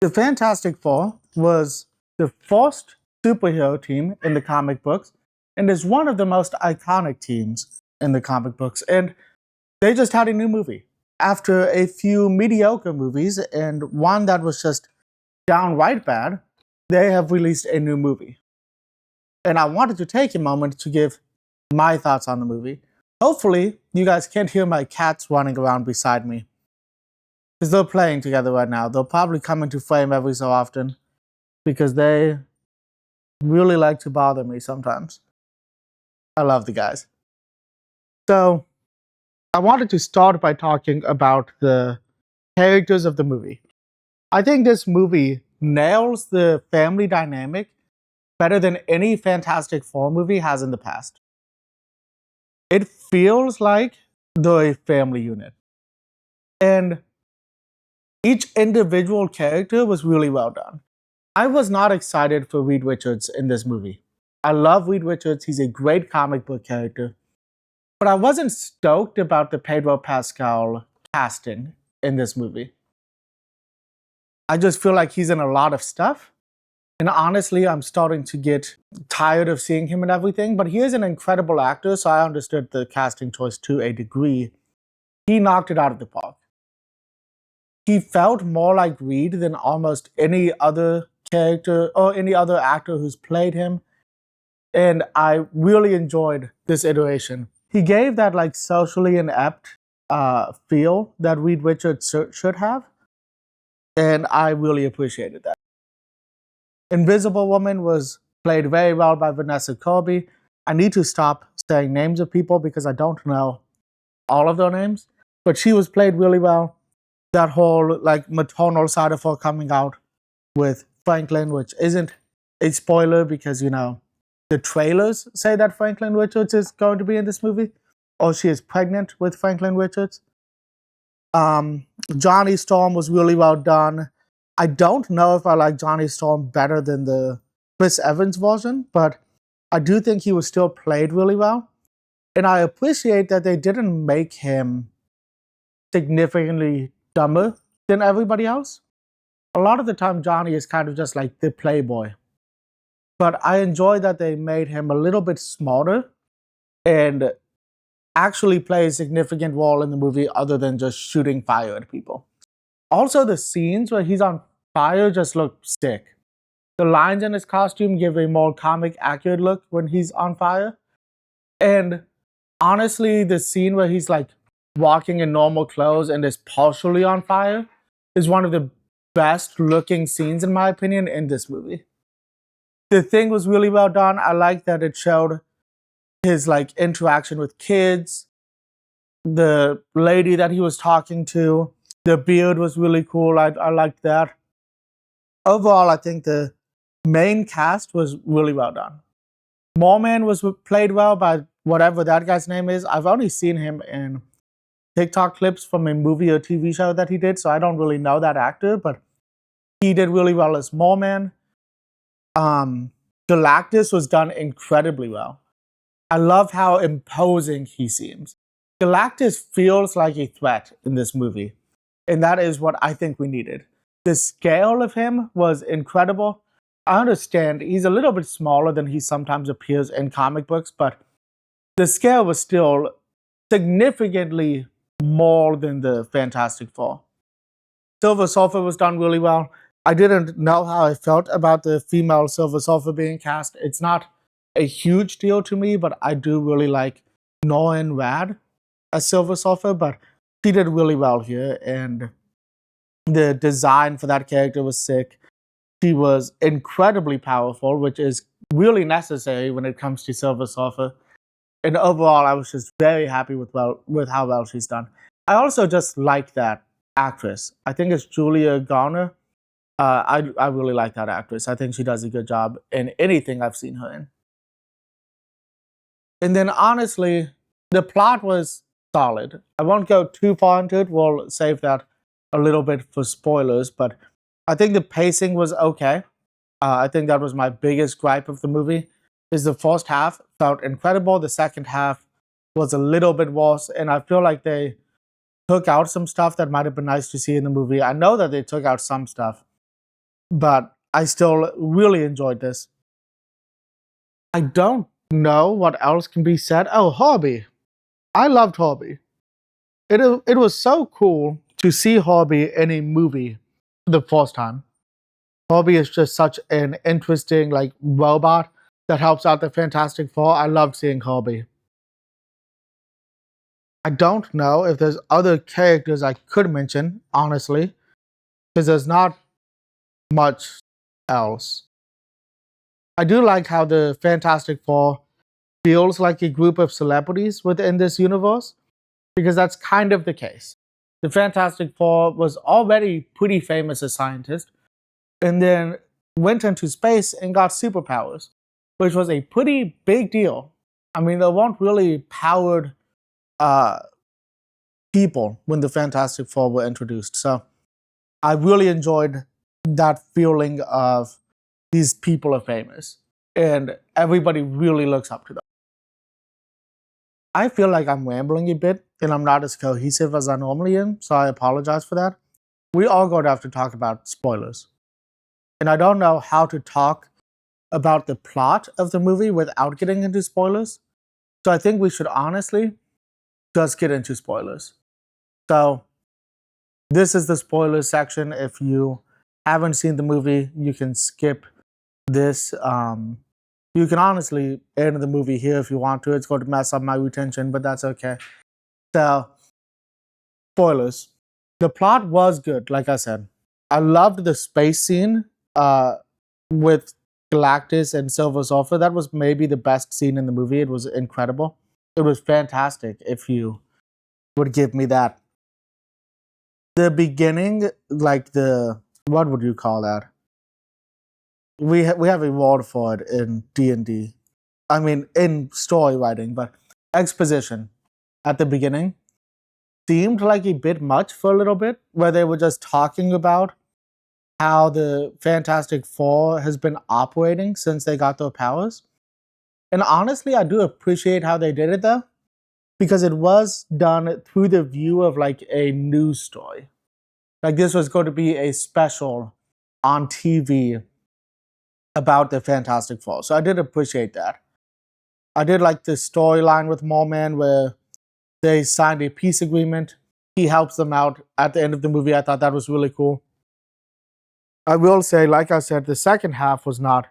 The Fantastic Four was the first superhero team in the comic books and is one of the most iconic teams in the comic books. And they just had a new movie. After a few mediocre movies and one that was just downright bad, they have released a new movie. And I wanted to take a moment to give my thoughts on the movie. Hopefully, you guys can't hear my cats running around beside me because they're playing together right now. They'll probably come into frame every so often because they really like to bother me sometimes. I love the guys. So, I wanted to start by talking about the characters of the movie. I think this movie nails the family dynamic better than any Fantastic Four movie has in the past. It feels like the family unit. And each individual character was really well done. I was not excited for Reed Richards in this movie. I love Reed Richards, he's a great comic book character. But I wasn't stoked about the Pedro Pascal casting in this movie. I just feel like he's in a lot of stuff. And honestly, I'm starting to get tired of seeing him and everything. But he is an incredible actor, so I understood the casting choice to a degree. He knocked it out of the park. He felt more like Reed than almost any other character or any other actor who's played him. And I really enjoyed this iteration. He gave that like socially inept feel that Reed Richards should have. And I really appreciated that. Invisible Woman was played very well by Vanessa Kirby. I need to stop saying names of people because I don't know all of their names, but she was played really well. That whole like maternal side of her coming out with Franklin, which isn't a spoiler because the trailers say that Franklin Richards is going to be in this movie, or she is pregnant with Franklin Richards. Johnny Storm was really well done. I don't know if I like Johnny Storm better than the Chris Evans version, but I do think he was still played really well. And I appreciate that they didn't make him significantly dumber than everybody else. A lot of the time, Johnny is kind of just like the playboy. But I enjoy that they made him a little bit smarter and actually play a significant role in the movie other than just shooting fire at people. Also, the scenes where he's on fire just look sick. The lines in his costume give a more comic accurate look when he's on fire. And honestly, the scene where he's like walking in normal clothes and is partially on fire is one of the best looking scenes, in my opinion, in this movie. The thing was really well done. I like that it showed his like interaction with kids, the lady that he was talking to, the beard was really cool. I liked that. Overall, I think the main cast was really well done. Moorman was played well by whatever that guy's name is. I've only seen him in TikTok clips from a movie or TV show that he did, so I don't really know that actor, but he did really well as Moorman. Galactus was done incredibly well. I love how imposing he seems. Galactus feels like a threat in this movie, and that is what I think we needed. The scale of him was incredible. I understand he's a little bit smaller than he sometimes appears in comic books, but the scale was still significantly more than the Fantastic Four. Silver Surfer was done really well. I didn't know how I felt about the female Silver Surfer being cast. It's not a huge deal to me, but I do really like Norrin Radd as Silver Surfer, but she did really well here, and the design for that character was sick. She was incredibly powerful, which is really necessary when it comes to Silver Surfer. And overall, I was just very happy with how well she's done. I also just like that actress. I think it's Julia Garner. I really like that actress. I think she does a good job in anything I've seen her in. And then honestly, the plot was solid. I won't go too far into it. We'll save that a little bit for spoilers, but I think the pacing was okay. I think that was my biggest gripe of the movie. Is the first half felt incredible. The second half was a little bit worse, and I feel like they took out some stuff that might have been nice to see in the movie. I know that they took out some stuff, but I still really enjoyed this. I don't know what else can be said. Oh, Hobby. I loved Hobby. It was so cool to see Hobby in a movie for the first time. Hobby is just such an interesting like robot that helps out the Fantastic Four. I loved seeing Hobby. I don't know if there's other characters I could mention, honestly, because there's not much else. I do like how the Fantastic Four feels like a group of celebrities within this universe, because that's kind of the case. The Fantastic Four was already pretty famous as scientists, and then went into space and got superpowers, which was a pretty big deal. I mean, there weren't really powered uh, people when the Fantastic Four were introduced. So I really enjoyed that feeling of these people are famous and everybody really looks up to them. I feel like I'm rambling a bit and I'm not as cohesive as I normally am, so I apologize for that. We are going to have to talk about spoilers. And I don't know how to talk about the plot of the movie without getting into spoilers. So I think we should honestly just get into spoilers. So this is the spoiler section. If you haven't seen the movie, you can skip this. You can honestly end the movie here if you want to. It's going to mess up my retention, but that's okay. So, spoilers. The plot was good, like I said. I loved the space scene with Galactus and Silver Surfer. That was maybe the best scene in the movie. It was incredible. It was fantastic, if you would give me that. The beginning, like the what would you call that? We have a word for it in D&D. I mean, in story writing, but exposition at the beginning seemed like a bit much for a little bit, where they were just talking about how the Fantastic Four has been operating since they got their powers. And honestly, I do appreciate how they did it though, because it was done through the view of like a news story. Like this was going to be a special on TV about the Fantastic Four. So I did appreciate that. I did like the storyline with Mallman where they signed a peace agreement. He helps them out at the end of the movie. I thought that was really cool. I will say, like I said, the second half was not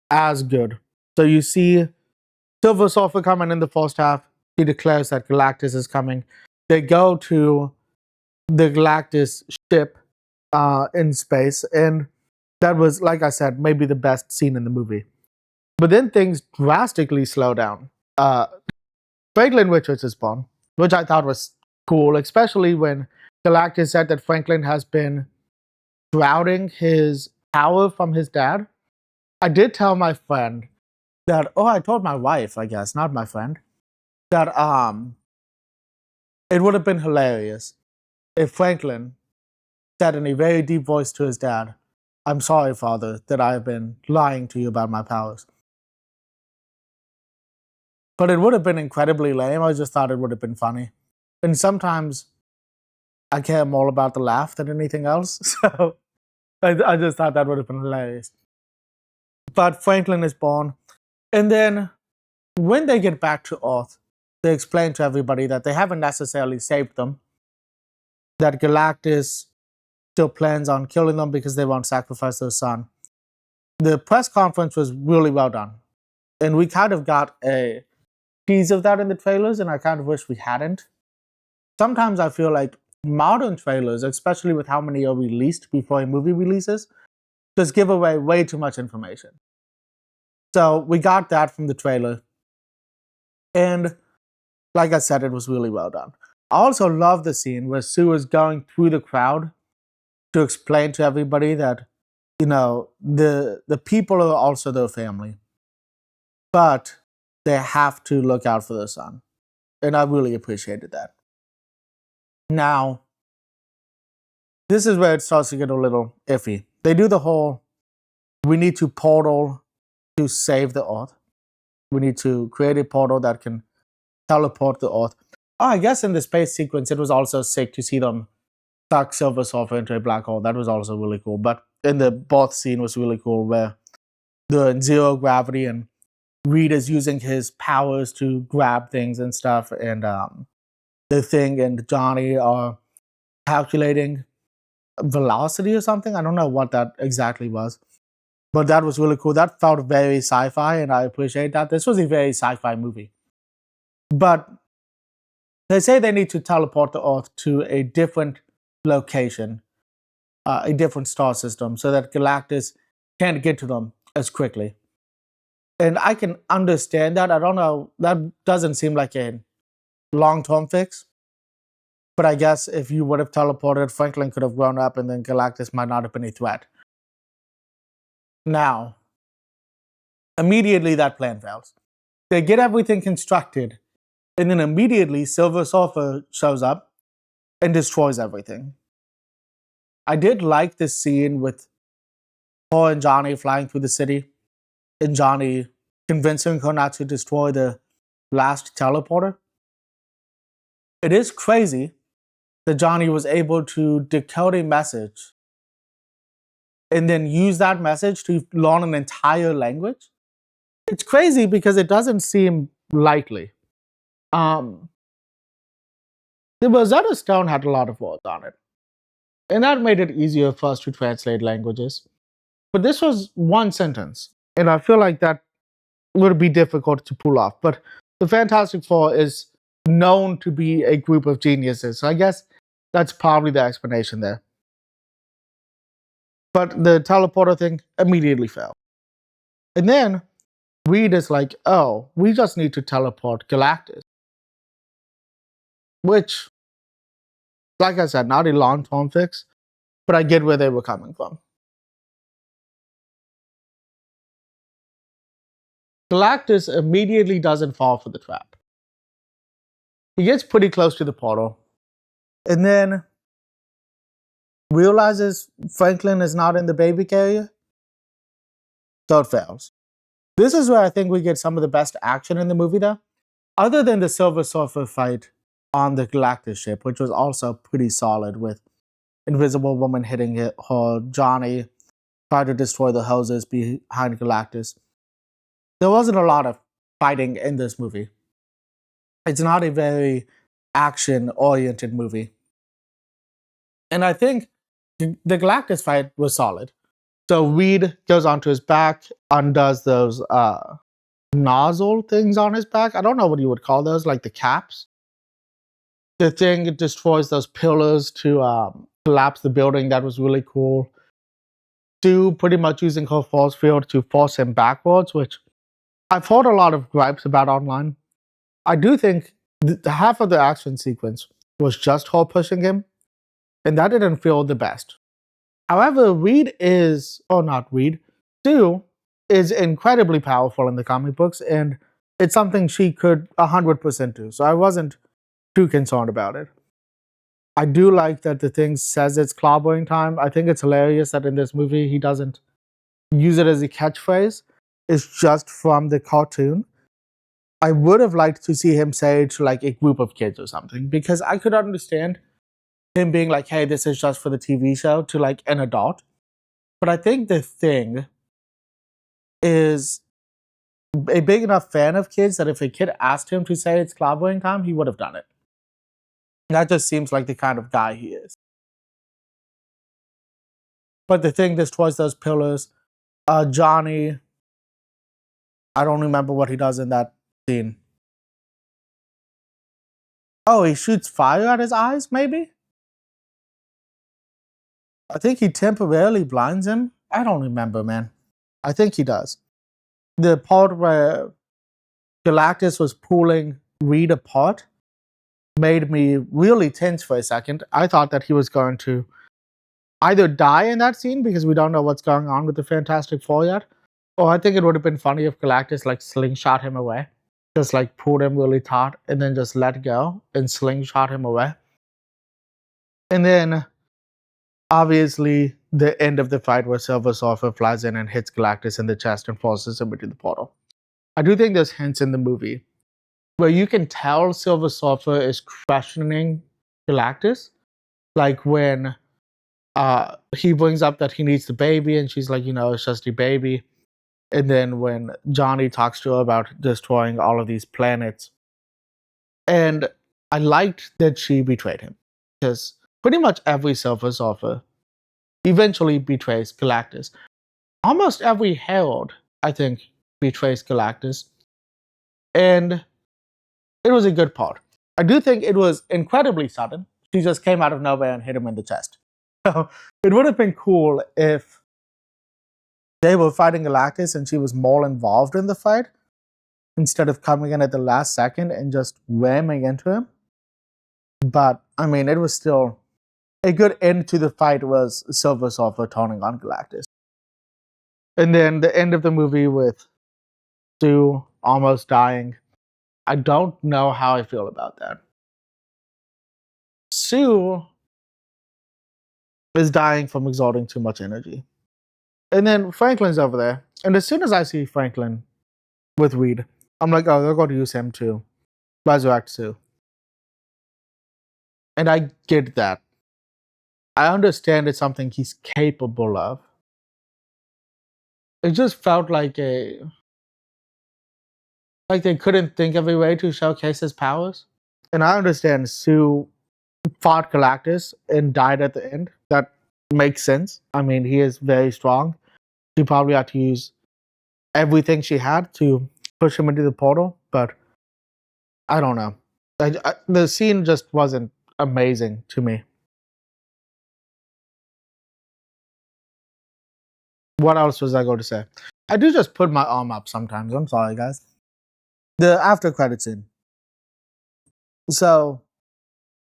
as good. So you see Silver Surfer coming in the first half. He declares that Galactus is coming. They go to the Galactus ship in space, and that was, like I said, maybe the best scene in the movie. But then things drastically slow down. Franklin Richards is born, which I thought was cool, especially when Galactus said that Franklin has been shrouding his power from his dad. I did tell my friend that, I told my wife, I guess, not my friend, that it would have been hilarious if Franklin said in a very deep voice to his dad, "I'm sorry, father, that I have been lying to you about my powers." But it would have been incredibly lame. I just thought it would have been funny. And sometimes I care more about the laugh than anything else. So I just thought that would have been hilarious. But Franklin is born. And then when they get back to Earth, they explain to everybody that they haven't necessarily saved them, that Galactus still plans on killing them because they won't sacrifice their son. The press conference was really well done. And we kind of got a tease of that in the trailers, and I kind of wish we hadn't. Sometimes I feel like modern trailers, especially with how many are released before a movie releases, just give away way too much information. So we got that from the trailer. And like I said, it was really well done. I also love the scene where Sue is going through the crowd to explain to everybody that, the people are also their family. But they have to look out for their son. And I really appreciated that. Now, this is where it starts to get a little iffy. They do the whole, we need to portal to save the Earth. We need to create a portal that can teleport the Earth. Oh, I guess in the space sequence, it was also sick to see them suck Silver Surfer into a black hole. That was also really cool. But in the both scene was really cool, where they're in zero gravity and Reed is using his powers to grab things and stuff, and the Thing and Johnny are calculating velocity or something. I don't know what that exactly was, but that was really cool. That felt very sci-fi, and I appreciate that. This was a very sci-fi movie, but they say they need to teleport the Earth to a different location, a different star system, so that Galactus can't get to them as quickly. And I can understand that. I don't know. That doesn't seem like a long-term fix. But I guess if you would have teleported, Franklin could have grown up, and then Galactus might not have been a threat. Now, immediately that plan fails. They get everything constructed, and then immediately Silver Surfer shows up and destroys everything. I did like this scene with Thor and Johnny flying through the city, and Johnny convincing her not to destroy the last teleporter. It is crazy that Johnny was able to decode a message and then use that message to learn an entire language. It's crazy because it doesn't seem likely. The Rosetta Stone had a lot of words on it, and that made it easier for us to translate languages. But this was one sentence, and I feel like that would be difficult to pull off. But the Fantastic Four is known to be a group of geniuses, so I guess that's probably the explanation there. But the teleporter thing immediately failed. And then Reed is like, oh, we just need to teleport Galactus. Which, like I said, not a long-term fix, but I get where they were coming from. Galactus immediately doesn't fall for the trap. He gets pretty close to the portal, and then realizes Franklin is not in the baby carrier, so it fails. This is where I think we get some of the best action in the movie, though. Other than the Silver Surfer fight on the Galactus ship, which was also pretty solid, with Invisible Woman hitting her, Johnny trying to destroy the houses behind Galactus. There wasn't a lot of fighting in this movie. It's not a very action-oriented movie. And I think the Galactus fight was solid. So Reed goes onto his back, undoes those nozzle things on his back. I don't know what you would call those, like the caps. The Thing destroys those pillars to collapse the building. That was really cool. Sue pretty much using her force field to force him backwards, which I've heard a lot of gripes about online. I do think half of the action sequence was just her pushing him, and that didn't feel the best. However, Sue is incredibly powerful in the comic books, and it's something she could 100% do. So I wasn't too concerned about it. I do like that the Thing says it's clobbering time. I think it's hilarious that in this movie he doesn't use it as a catchphrase. It's just from the cartoon. I would have liked to see him say it to like a group of kids or something, because I could understand him being like, hey, this is just for the TV show, to like an adult. But I think the Thing is a big enough fan of kids that if a kid asked him to say it's clobbering time, he would have done it. That just seems like the kind of guy he is. But the Thing destroys those pillars. Johnny, I don't remember what he does in that scene. Oh, he shoots fire at his eyes, maybe? I think he temporarily blinds him. I don't remember, man. I think he does. The part where Galactus was pulling Reed apart made me really tense for a second. I thought that he was going to either die in that scene, because we don't know what's going on with the Fantastic Four yet, or I think it would have been funny if Galactus like slingshot him away. Just like pulled him really taut and then just let go and slingshot him away. And then obviously the end of the fight where Silver Surfer flies in and hits Galactus in the chest and forces him into the portal. I do think there's hints in the movie where you can tell Silver Surfer is questioning Galactus. Like when he brings up that he needs the baby, and she's like, it's just a baby. And then when Johnny talks to her about destroying all of these planets, and I liked that she betrayed him because pretty much every Silver Surfer eventually betrays Galactus. Almost every Herald, I think, betrays Galactus. And it was a good part. I do think it was incredibly sudden. She just came out of nowhere and hit him in the chest. So it would have been cool if they were fighting Galactus and she was more involved in the fight instead of coming in at the last second and just ramming into him. But I mean, it was still a good end to the fight. Was Silver Surfer turning on Galactus, and then the end of the movie with Sue almost dying. I don't know how I feel about that. Sue is dying from exerting too much energy. And then Franklin's over there. And as soon as I see Franklin with Reed, I'm like, oh, they're going to use him to resurrect Sue. And I get that. I understand it's something he's capable of. It just felt like they couldn't think of a way to showcase his powers. And I understand Sue fought Galactus and died at the end. That makes sense. I mean, he is very strong. She probably had to use everything she had to push him into the portal, but I don't know. The scene just wasn't amazing to me. What else was I going to say? I do just put my arm up sometimes. I'm sorry, guys. The after credit scene. So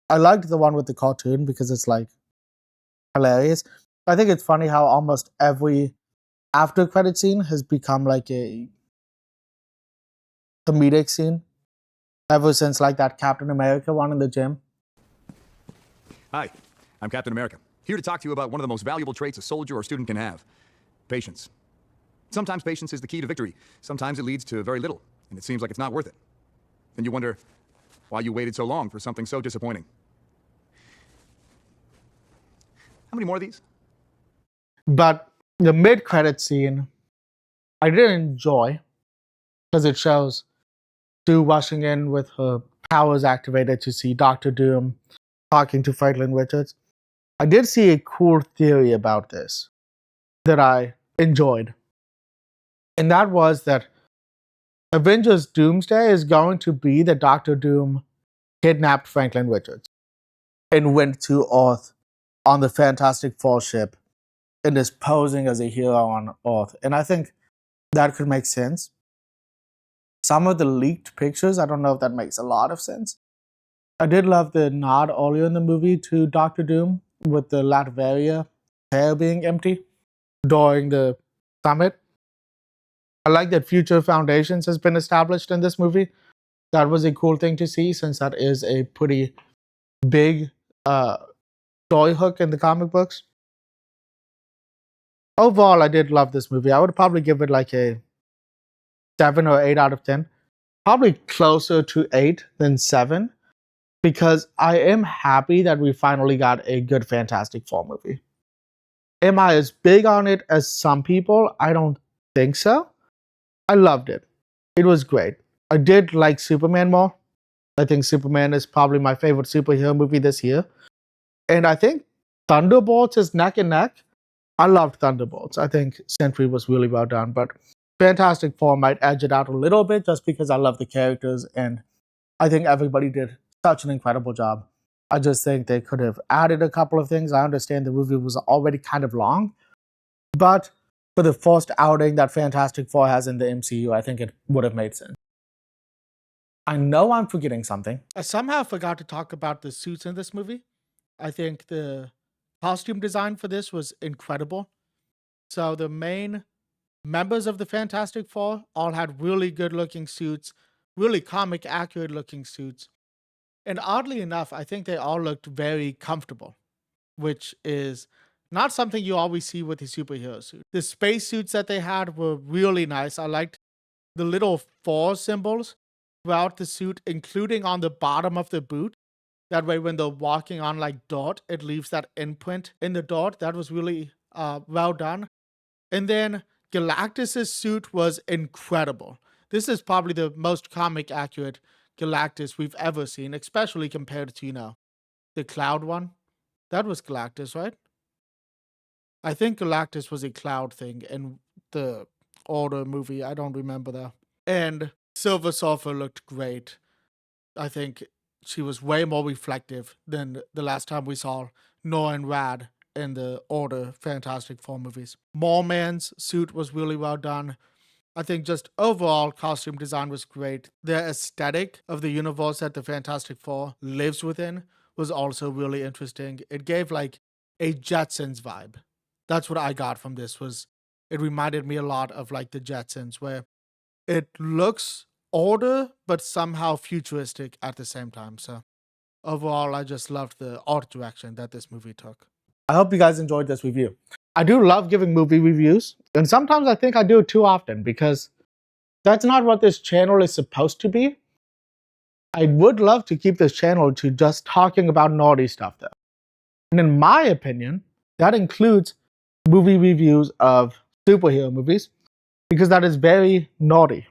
I liked the one with the cartoon because it's like hilarious. I think it's funny how almost every after credit scene has become like a comedic scene ever since like that Captain America one in the gym. Hi, I'm Captain America, here to talk to you about one of the most valuable traits a soldier or student can have: patience. Sometimes patience is the key to victory. Sometimes it leads to very little, and it seems like it's not worth it. Then you wonder why you waited so long for something so disappointing. How many more of these? But the mid-credit scene, I did enjoy because it shows Sue rushing in with her powers activated to see Doctor Doom talking to Franklin Richards. I did see a cool theory about this that I enjoyed. And that was that Avengers Doomsday is going to be that Doctor Doom kidnapped Franklin Richards and went to Earth on the Fantastic Four ship and is posing as a hero on Earth. And I think that could make sense. Some of the leaked pictures, I don't know if that makes a lot of sense. I did love the nod earlier in the movie to Doctor Doom with the Latveria chair being empty during the summit. I like that Future Foundations has been established in this movie. That was a cool thing to see since that is a pretty big story hook in the comic books. Overall, I did love this movie. I would probably give it like a 7 or 8 out of 10. Probably closer to 8 than 7 because I am happy that we finally got a good Fantastic Four movie. Am I as big on it as some people? I don't think so. I loved it. It was great. I did like Superman more. I think Superman is probably my favorite superhero movie this year. And I think Thunderbolts is neck and neck. I loved Thunderbolts. I think Sentry was really well done, but Fantastic Four might edge it out a little bit just because I love the characters and I think everybody did such an incredible job. I just think they could have added a couple of things. I understand the movie was already kind of long, but for the first outing that Fantastic Four has in the MCU, I think it would have made sense. I know I'm forgetting something. I somehow forgot to talk about the suits in this movie. I think the costume design for this was incredible. So the main members of the Fantastic Four all had really good looking suits, really comic accurate looking suits. And oddly enough, I think they all looked very comfortable, which is not something you always see with a superhero suit. The space suits that they had were really nice. I liked the little four symbols throughout the suit, including on the bottom of the boot. That way, when they're walking on like dirt, it leaves that imprint in the dirt. That was really well done. And then Galactus's suit was incredible. This is probably the most comic accurate Galactus we've ever seen, especially compared to, the Cloud one. That was Galactus, right? I think Galactus was a Cloud thing in the Order movie. I don't remember that. And Silver Surfer looked great. I think she was way more reflective than the last time we saw Norrin Rad in the Order Fantastic Four movies. Mallman's suit was really well done. I think just overall costume design was great. The aesthetic of the universe that the Fantastic Four lives within was also really interesting. It gave like a Jetsons vibe. That's what I got from this. Was it reminded me a lot of like the Jetsons, where it looks older but somehow futuristic at the same time. So overall, I just loved the art direction that this movie took. I hope you guys enjoyed this review. I do love giving movie reviews, and sometimes I think I do it too often because that's not what this channel is supposed to be. I would love to keep this channel to just talking about naughty stuff though. And in my opinion, that includes movie reviews of superhero movies because that is very naughty.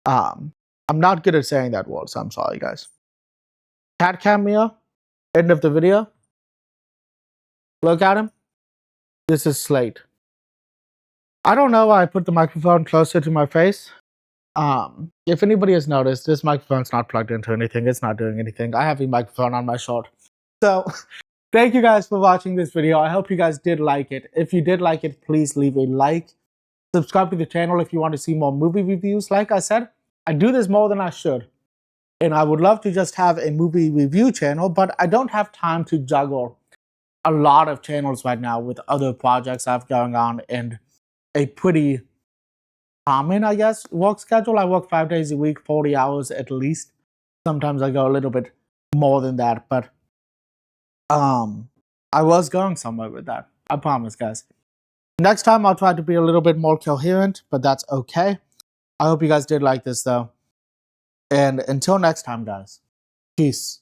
I'm not good at saying that word, so I'm sorry guys. Cat cameo, end of the video. Look at him. This is Slate. I don't know why I put the microphone closer to my face. If anybody has noticed, this microphone's not plugged into anything. It's not doing anything. I have a microphone on my shirt. So, thank you guys for watching this video. I hope you guys did like it. If you did like it, please leave a like. Subscribe to the channel if you want to see more movie reviews. Like I said, I do this more than I should. And I would love to just have a movie review channel, but I don't have time to juggle a lot of channels right now with other projects I have going on and a pretty common, I guess, work schedule. I work 5 days a week, 40 hours at least. Sometimes I go a little bit more than that, but I was going somewhere with that. I promise, guys. Next time I'll try to be a little bit more coherent, but that's okay. I hope you guys did like this though. And until next time, guys, peace.